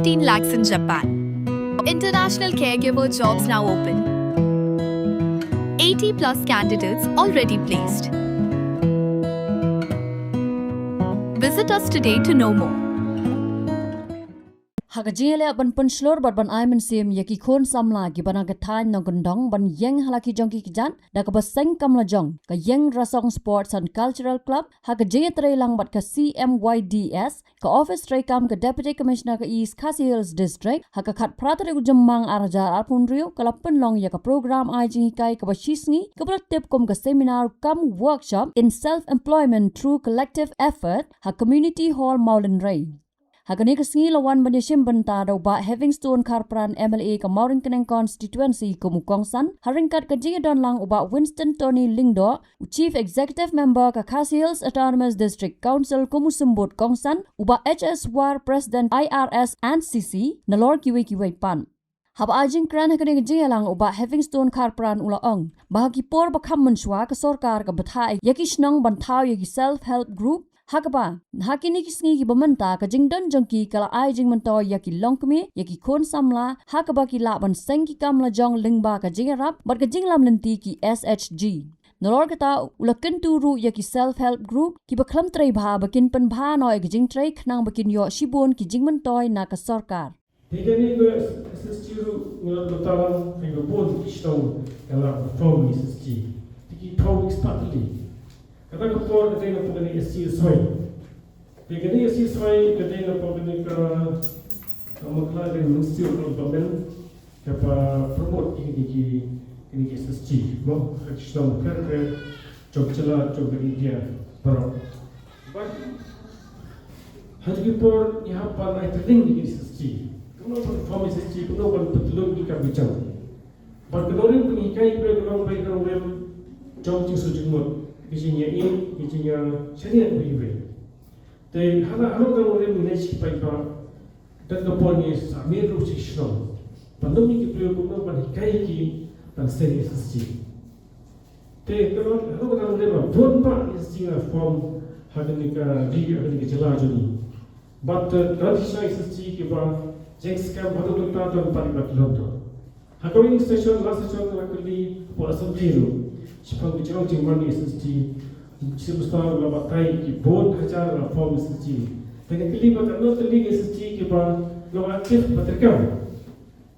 15 lakhs in Japan. International caregiver jobs now open. 80 plus candidates already placed. Visit us today to know more. Hagajele ban punslor ban aiman sim yaki khon samla gi bana gathai nongondong ban yeng halaki jongki kijan da ka Seng kam Lajong ka yeng rasong sports and cultural club hagaje trailang bat ka CMYDS ka office tray kam ka deputy commissioner ka East Khasi Hills district haka khat pratare ujamang arajar arpunrio ka Pynlong ya ka program Jinghikai ka bashisngi ka tip kom ka seminar kam workshop in self employment through collective effort ha community hall Maulin Ray. Hagani kasingi lawan banyasim banta daw ba Havingstone Karpran MLA ka Mauring Keneng constituency ko Mukongsan haringkat ka Jingidon lang uba Winston Tony Lingdo chief executive member ka Khasi Hills Autonomous District Council ko Musumbot Kongsan uba HS War President IRS&CC nalor kiwi pan. Haba ajing kran hagani jingalang uba Havingstone Karpran ulaong bahagi por bakam menswa ka sorkar ka bathai yakishnong bantaw yaki self help group Hakaba, hakini kisngi ki bamanta ka jingdon jongki kala ai Pynmyntoi yaki longkmi yaki khon samla hakaba ki la ban Seng ki kam Lajong lingba ka jingarap bar ka jinglam lenti ki SHG. Nolor kata ulaken turu yaki self help group ki baklam tray bha bakin pan bha no ek jing tray khnang bakin yo shibon ki Pynmyntoi na ka sarkar. Higani go SHG ru ngala batalang finger bon kishtong kala from SHG. Tiki thau expatli. Kata kapor kadai na pagani SC soy. Kadai SC soy kadai na pagani ka Meghalaya Ministry of Government kapa promote ini SSG. Mo kisah kerja job cela job dia baru. But hari kapor यहाँ पर नाइ training ini SSG. Kau perform SSG kau kan betul ni kami jauh. But kau ni pengikai kau job tu sejumlah. Isinya ini, isinya senior beribu. Tapi hal kalau orang manage kita, dan kemudian sambil terus Shillong. Pandemi kita perlu berhikai ki dan senior SSG. Tapi kalau orang pun pak SSG form haganika di haganika jelas jadi. But nanti saya SSG kita jeng skam baru kita dan paling berkelanjutan. Hagawin session last session lagi buat asal Sepang bicara cuma ni SSG, sebesar lama kai ki bon hajar la form SSG. Tapi kelima kalau terlihat SSG kita lama aktif berterkam.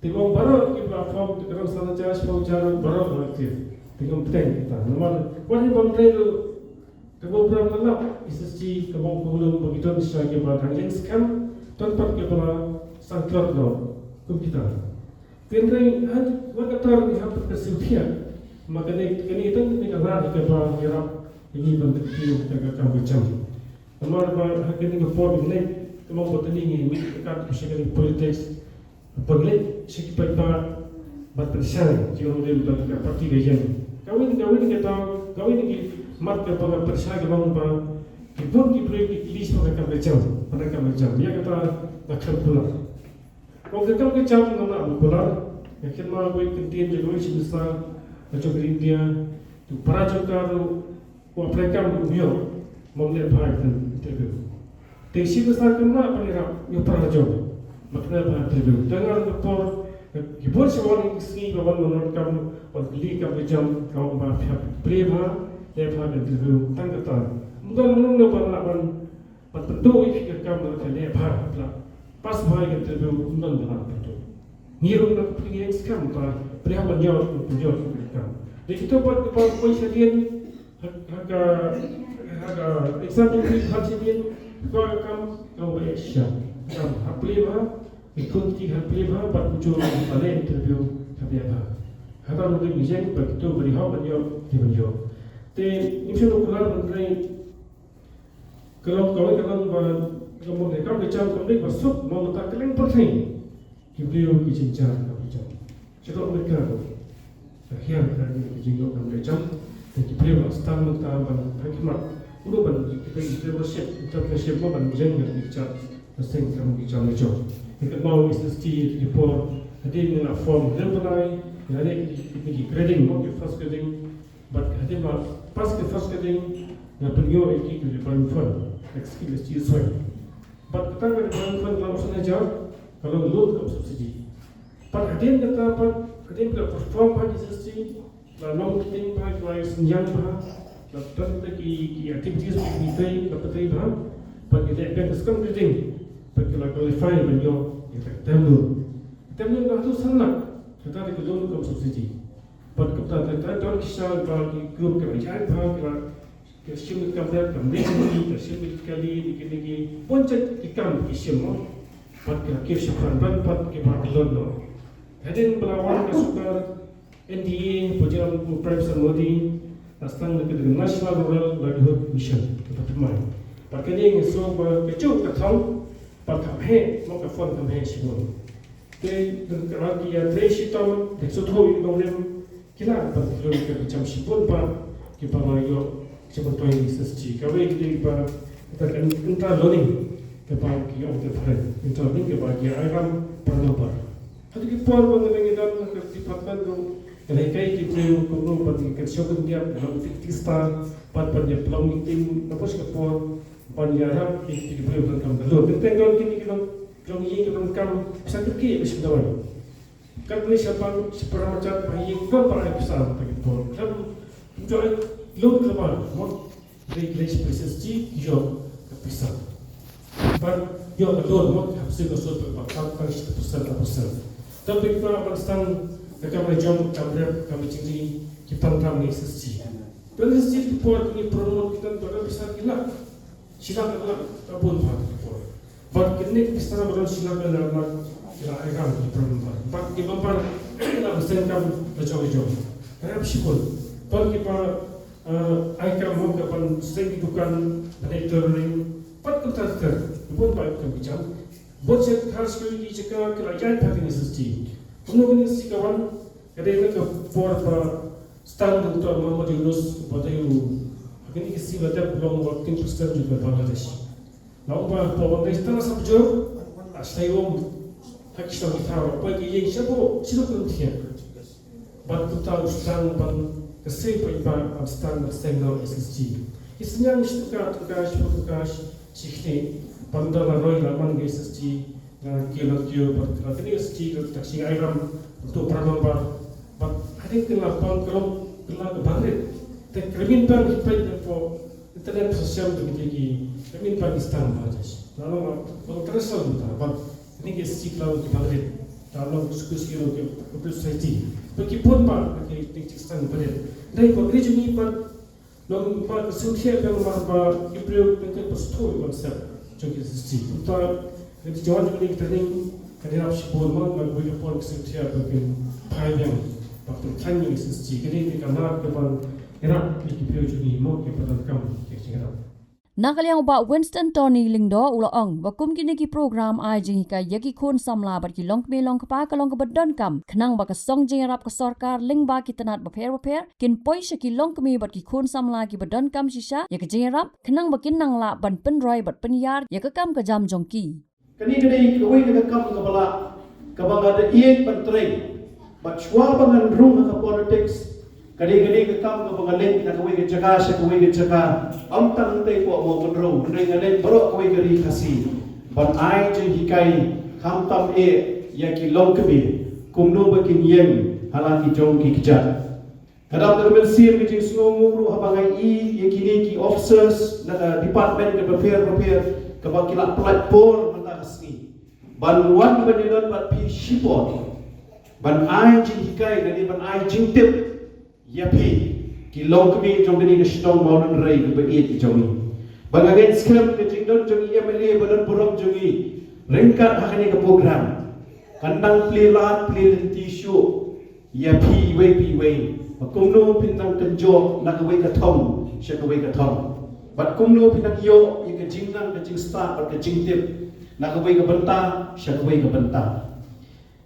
Tengok baru kita form terkam sana jas sepang cara baru aktif. Tengok penting kita. Normal. Wahai bangkai tu, kalau berapa lama SSG kalau belum begitu bisa kita handling scam tanpa kita sangkut lo komputer. Kemudian ada waktu yang berkesulitan. Maka ini itu negara kita berharap ini bentuk itu kita akan berjam. Nomor hakini report ini kemau bertani ini dekat usaha politik politik sekitar berpersen jika model bentuk parti gajian. Kawin kita mat kepada persen kemau ber kibun kibun list mereka berjam. Dia kata akan pulang. Kalau kita berjam nama pulang, yakin mahu ikut jadi sebesar macam India tu perajukan Prokram New memulai bahagian interview. Tesi besar kena penirap yang perajun makna bahagian interview. Dengar kapor kibun seorang istri bawa menurutkan beli kapijam kau bahagian prima lepas interview tangkatan. Mungkin menunggu balapan berbentuk ikut kamu terlepas pas bahagian interview mungkin balapan itu. Ngiru nak pergi skam perihal jawab. Jadi kita buat pensyarian harga example pensyarian kau boleh share. Kau pelima ikut tiga pelima berkumpul pada interview kami apa. Harga mungkin bijak begitu berihal menjawab. Tapi ini semua keluar dari kalau mereka bicara kembali masuk mau letak kalian penting. Kibrio kicincar kapican. Cepat mereka akhir kali dijingok kami jam dan kibrio stan mengtahan hikmat. Udah ban kita leadership ban jengar bicara Seng kami bicara Lajong. Kita mau SSG report hadir dengan form lempelai, hadir di grading mau first grading, but hadir pas ke first grading na penyo iki ke depan fund. Next skill is soil. But kita ke depan fund langsung aja kalau loan kam subsidi. Pat adem kata pat adem ka perform pa SSG, la long thing pa la senyang pa, la tan ki activities ni tai la patai ba, pat kita bank skam reading, pat la qualify banyo kita temu. Temu na tu sannak, kita di loan kam subsidi. Pat kita don kisah pa ki group ka jai pa ka shimit kam dia kam ni ka shimit kali dikini poncet ikam kishimo. Pat kita kisah pan pat kita loan lo. Hadin belawan ke super NDA program private modi astang ke national rural livelihood mission ke Pynmyntoi. Pat kini so ba kecu ka thau pat kam he mo ka fon kam he shibon. Ke dengan ya treshi tom de so tho i problem kila pat kilo ke jam shibon pa ke pa yo sebetulnya SSG kawe kita ba kita kan kita learning ke pa ki of the friend kita learning ke ba ya ayam pernah. Hadi ki por mengenai dan department ro kai ki treo ko ro pati ke shogun dia dalam fiktista pat dia pelong tim napos ke por pan ya rap ki treo kan kam lo tengok kini kita jong yi kan kam sakit ki bisa dawan kan ni siapa macam bayi kan para besar pagi por kan joy lo kapan mo replace SSG yo bisa pan yo lo mo habis ke so pa kan pusat tapi kita berstand dekat Lajong kami ciri kita tentang SHG. Dan SHG report ini promote kita pada besar gila. Silakan lah kabun pak report. Bagi kini kita berlaku silakan lah kita akan di promote. Bagi kita bampar lah besar kami Lajong. Kerap sipun. Bagi kita akan mau kapan Seng dukan monitoring. Pat kita ter. Pun pak kami bincang. Budget harus kali jika kerajaan pakai SSG. Kemudian si kawan kadang ke for stand untuk Muhammad Yunus pada itu. Akhirnya si baca belum working persen juga Bangladesh. Lalu bahawa Bangladesh sabjo asayom hak kita tahu bagi yang siapa siapa penting. Bantu tahu stand ban keseh pun stand Seng SSG. Isnya mesti tugas sihni. Pandang roy laman SSG dengan kilo berarti SSG tak sih ayam untuk pramambar. Hari kelapang kalau bangkit, tak Kemintan hipai for internet sosial begitu Kemintan Pakistan Bangladesh. Lalu kalau terasa betul, ini SSG kalau bangkit, dalam diskusi kalau ke society, begitupun bagi Pakistan bangkit. Dari pegawai ini lalu kesulitan yang mereka improve dengan postur konsep. Jadi SSG. Untuk di Jawa Tengah ini training kerana sipol mang bagi pon kesentia bagi payung waktu training SSG. Jadi di kamar depan era di kipio jadi mau kepada kamu kira. Nakaliang ba Winston Tony Lingdo ulaong wakum kini ki program ai Jinghikai yaki khun samla bar ki long melong kapa kalong ka badon kam khnang ba ka song jingrap ka sarkar ling ba ki tanat ba pher kin poisha ki long kami bar ki khun samla ki badon kam shisha yak jingrap khnang ba kin nang la ban penroi bat penyar yak kam ka jam jongki kani kawai ka kam ka bala ka banga da iet pentrei bat chwa bangan rung ka politics kani ka kam ka banga len ka kawai ka jaga sa kawai ka jaga am tang te ko mo konro ngalen bro kawai ka ri khasi ban ai Jinghikai kam tam yaki long kami kumno ba kin yen halaki jong ki kijat kadam termen sir ki jing snonguru habangai yaki ni ki officers na department ka prepare ka ba kila platform mata kasni ban wan ban dilon bat pi shipot ban ai Jinghikai ngani ban ai jingtip yapi ki long kami jong ni Shillong Mail rai ba iet jong ni ban again scam ki jingdon jong MLA badan borom jong ni rengkat hakani ka program kandang pelilat pelil tisu yapi wei kumno pinang kenjo nak wei ka thong sha ka wei ka thong bat kumno pinang yo ye ka jingnang ka jing start bat ka jingtip nak wei ka banta sha ka wei ka banta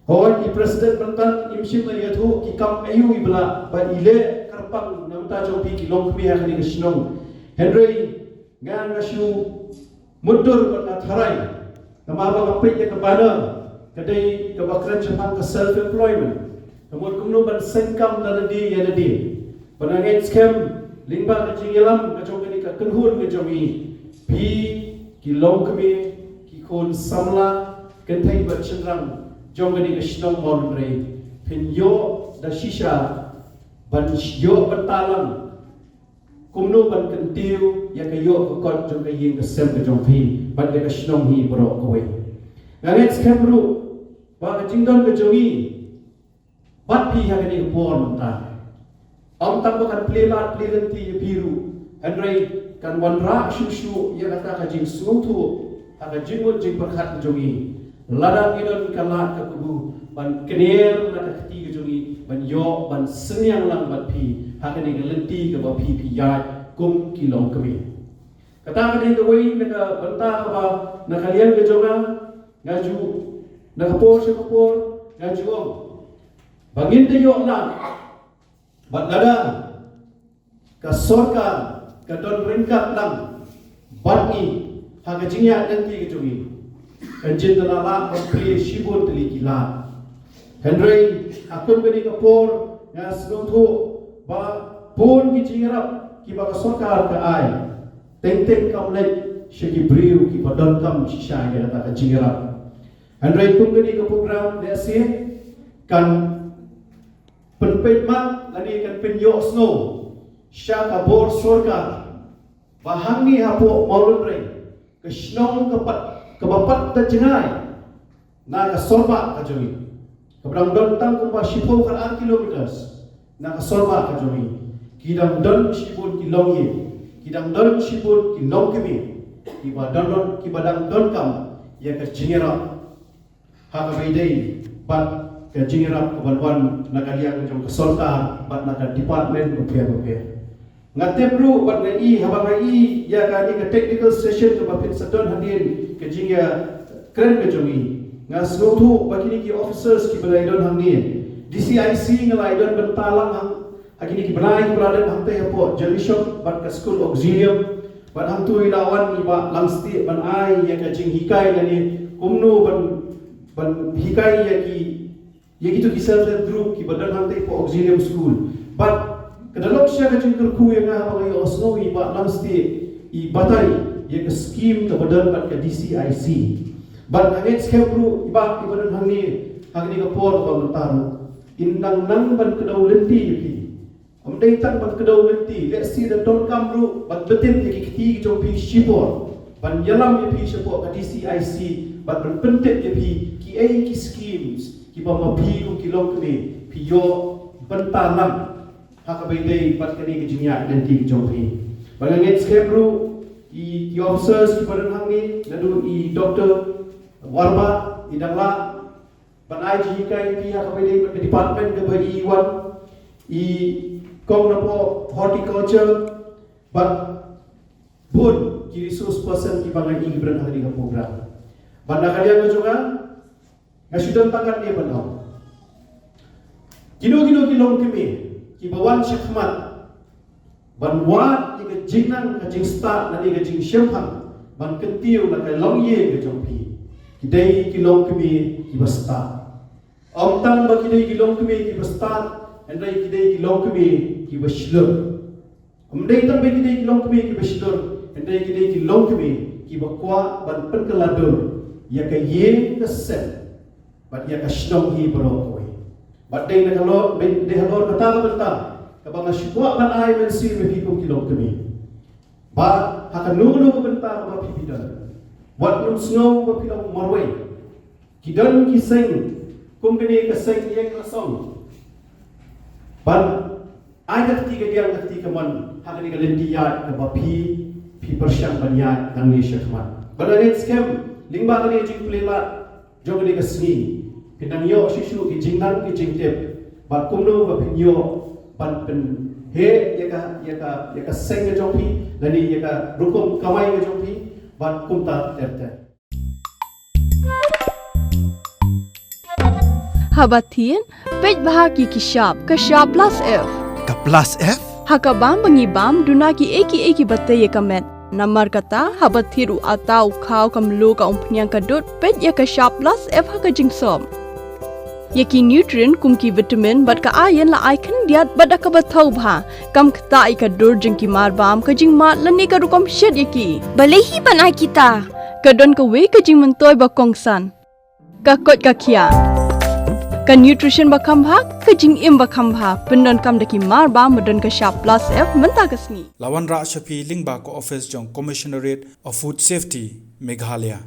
hoi ki president bantan imshim na yathu ki kam ayu ibla ba ile karpang namta jo pi ki long kmi ha khani ka shnong henry ngan na shu mudur ban na tharai namaba ngapit ya ka bana kadai ka bakran Japan ka self employment kamot kumno ban sengkam na di ya di banangen scam lingba ka jingelam ka jong ka kenhun ka jongi pi ki long kmi ki kon samla kan thai bat chendrang jong gani ke Shillong Mail rei pin yo da shisha ban yo batalang kumno ban kentiu ya ka yo ko kot jong ka yin ka sem ka jong phi ban ka Shillong hi bro ko we nganget skemru ba ka jingdon ka jongi bat phi ha gani ko pon ta am tam kan plelat plelanti biru andrei kan wanra shu ya kata ka jing sutu aga jingmut jing perkhat jongi ladang idon kala ka kubu ban kner na ka ti jongi ban yo ban senyang lang bat phi ha ka ni lenti ka ba phi ya kum kilong kami kata ka ni ka wei na ka banta ka ba na kalian ka jonga ngaju na ka por se ko por ngaju om bangin de yo lang bat ladang ka sorka ka don ringkat lang bat ni haga jingya nanti ke jongi kanjin dala la pri shibun tli kila henry akum gani ka por ya snotu ba pon ki jingrap ki ba ka sorkar ka ai teng kam le shiki briu ki badon kam shisha ya ta ka jingrap henry kum gani ka program de se kan penpet mat lani kan penyo snow sya ka bor sorkar bahangi hapo maulun rei ke Shillong ke bapat ta jengai na ka sorba ka jongi ke brang don tang ko ba shipo kan kilometers na ka sorba ka jongi kidang don shibun kilong ye kidang don shibun kilong kemi ki ba dang don kam ya ka jingera ha ka beidei bat ka jingera ko balwan na kaliya ka jong ka sorta bat na ka department ko ngatem ru bat ngai habang ngai ya ka ni ka technical session ka bapit sadon hadin ke jingya kren ke jongi ngas gotu bakini ki officers ki balai don hangni DCIC ngalai don bentalang hang agini ki balai berada hang te hapo jelishop bat ka school auxilium bat hang tu ilawan ni ba langsti ban ai ya ka jinghikai nani kumnu ban hikai ya ki tu ki self group ki badan hang te po auxilium school but kadalok siya ka jingkur ku yang nga mga osno iba lamsti i batay ya ka scheme ka badan bat ka DCIC but angit skepru iba badan hangni ka por ba mentaro indang nang ban kedaw lenti yuki amday tan ban kedaw lenti let's see the don kamru bat betin ya ki jong pi shipor ban yalam ya pi shipor ka DCIC bat ban pentet ya pi ki ai ki schemes ki ba mapi ku kilong kini pi yo bentanam hakabaydey bat kani ke jinya nanti ke jompi bangangit skepru i officers ki badan hangni nadu i doctor warba i dangla ban ai Jinghikai pi hakabaydey ke department ke bai wan i kong na po horticulture bat bun ki resource person ki bangai i badan hangni ke program banda kalian ke juga ngasudan tangan dia banau kino kilong kemi ki bawan syakmat ban wat ni ke jingnang ka jing start na ni ke jing syamphang ban kentiu na ka long ye ke jompi ki dei ki long kemi ki basta om tang ba ki dei ki long kemi ki basta and dei ki dei ki long kemi ki bashlur om dei tang ba ki dei ki long kemi ki bashlur and dei ki dei ki long kemi ki bakwa ban penkeladur ya ka ye ka set bat ya ka Shillong hi bro but they na kalor they halor kata benta kabang asywa ban ay men si me hikum kilom kami ba hakanulu benta ba pipidan wat num snow ba pilong marway kidan ki Seng kumpani ka Seng yang rasong ban ay dakti ka diang dakti ka man hakani ka lendiyat ka ba pi persyang banyak nang ni syakman bananet scam lingba kani jing plela jogani ka sni pinang yo shishu ki jingnang ki jingtep ba kumno ba pinyo ban pen he ya ka Seng ke jongpi lani ya ka rukum kamai ke jongpi ban kumta terte Habatin pej bahagi ki shop ka shop plus F Ka plus F? hakabam bangibam duna ki eki batay kamet namar kata habathiru atau khaw kamlu ka umpnyang kadut pej ya ka shop plus F ha ka jingsom yaki nutrient kum ki vitamin bat ka iron la icon diat bada ka bathau bha kam khta I ka dur jing ki mar bam ka jing mat lani ka rukom shed yaki Balehi banai kita. ka don ka we ka jing mentoi ba kongsan ka kot ka kia. Ka nutrition bakam bha, ka jing im bakam bha, pendon kam daki mar ba medon ka sharp plus F menta kasni. Lawan Ra Shafi Lingba ko office jong Commissionerate of Food Safety Meghalaya.